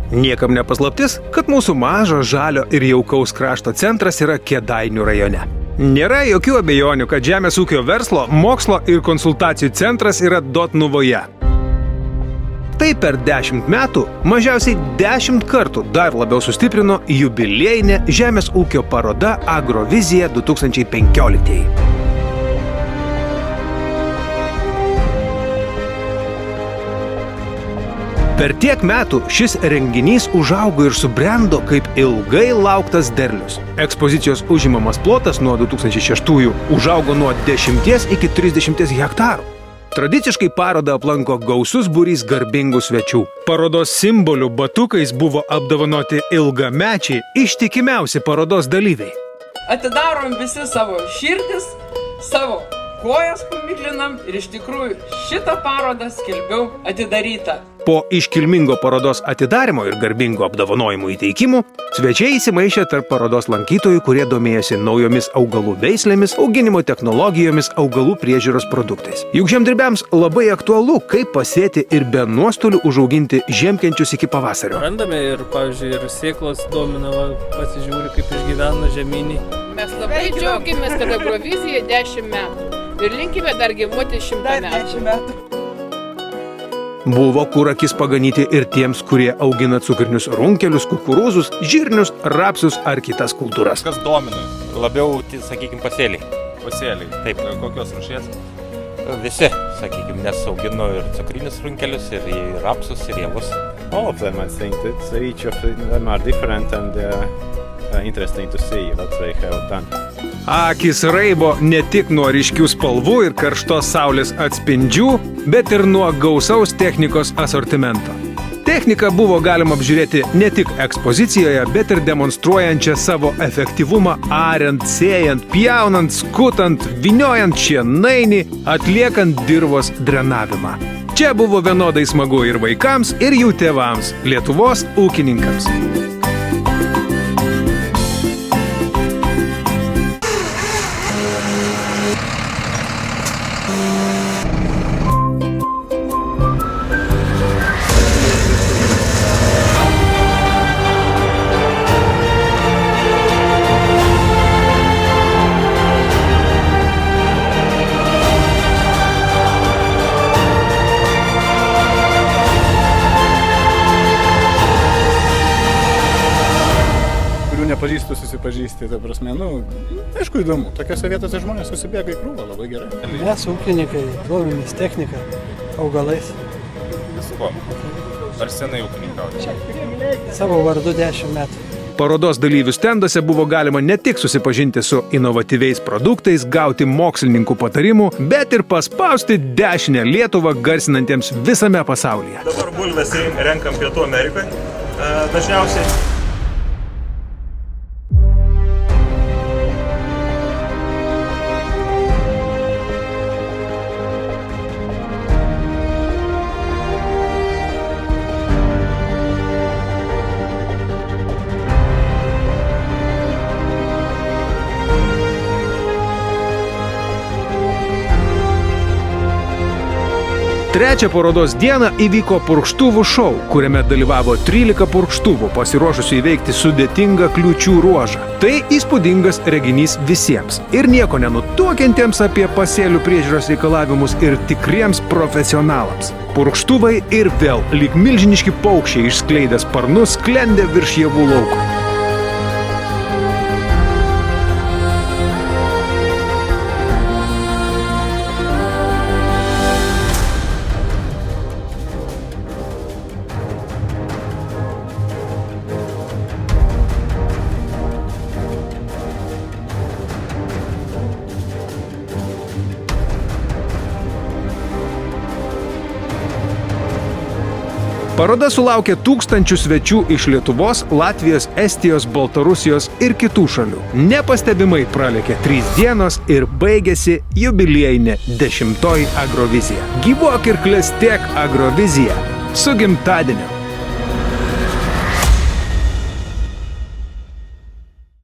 Niekam nepaslaptis, kad mūsų mažo, žalio ir jaukaus krašto centras yra Kėdainių rajone. Nėra jokių abejonių, kad žemės ūkio verslo, mokslo ir konsultacijų centras yra Dotnuvoje. Tai per 10 metų mažiausiai 10 kartų dar labiau sustiprino jubiliejinė žemės ūkio paroda Agrovizija 2015. Per tiek metų šis renginys užaugo ir subrendo kaip ilgai lauktas derlius. Ekspozicijos užimamas plotas nuo 2006 užaugo nuo 10 iki 30 hektarų. Tradiciškai parodą aplanko gausus būrys garbingų svečių. Parodos simbolių batukais buvo apdovanoti ilgamečiai, ištikimiausi parodos dalyviai. Atidarom visi savo širdis, savo kojas pamiklinam ir iš tikrųjų šitą parodą skelbiau atidarytą. Po iškilmingo parodos atidarymo ir garbingo apdovanojimų įteikimų, svečiai įsimaišė tarp parodos lankytojų, kurie domėjosi naujomis augalų veislėmis, auginimo technologijomis, augalų priežiūros produktais. Juk žemdirbiams labai aktualu, kaip pasėti ir be nuostolių užauginti žiemkenčius iki pavasario. Randame ir, pavyzdžiui, ir sėklos domina, pasižiūri, kaip išgyvena žemynį. Mes labai džiaugiamės, kad Agrovizija 10 metų ir linkime dar gyvuoti 100 metų. Buvo kur akis paganyti ir tiems, kurie augina cukrinius runkelius, kukurūzus, žirnius, rapsus ar kitas kultūras. Kas domina? Labiau, sakykime, pasėliai. Pasėliai. Taip. Kokios rūšies? Visi, sakykime, nes auginu ir cukrinius runkelius, ir rapsus, ir javus. All of them, I think that each of them are different and interesting to see what they have done. Akis raibo ne tik nuo ryškių spalvų ir karštos saulės atspindžių, bet ir nuo gausaus technikos asortimento. Techniką buvo galima apžiūrėti ne tik ekspozicijoje, bet ir demonstruojančią savo efektyvumą ariant, sėjant, pjaunant, skutant, vyniojant šienainį, atliekant dirvos drenavimą. Čia buvo vienodai smagu ir vaikams, ir jų tėvams, Lietuvos ūkininkams. Nepažįstu, susipažįsti, ta prasme, aišku įdomu, tokiose vietose žmonės susibėga į krūvą, labai gerai. Mes ūkininkai, domimės techniką, augalais. Visko. Ar senai ūkininkauti? Savo vardu 10 metų. Parodos dalyvių stenduose buvo galima ne tik susipažinti su inovatyviais produktais, gauti mokslininkų patarimų, bet ir paspausti dešinę Lietuvą garsinantiems visame pasaulyje. Dabar bulves renkam Pietų Amerikoje dažniausiai. Trečią parodos dieną įvyko purkštuvų šou, kuriame dalyvavo 13 purkštuvų, pasiruošusių įveikti sudėtingą kliūčių ruožą. Tai įspūdingas reginys visiems. Ir nieko nenutuokiantiems apie pasėlių priežiūros reikalavimus ir tikriems profesionalams. Purkštuvai ir vėl, lyg milžiniški paukščiai išskleidę sparnus, sklendė virš javų lauko. Paroda sulaukė tūkstančių svečių iš Lietuvos, Latvijos, Estijos, Baltarusijos ir kitų šalių. Nepastebimai pralėkė 3 dienos ir baigėsi jubiliejinė 10 Agrovizija. Gyvuok ir klestėk Agrovizija. Su gimtadieniu!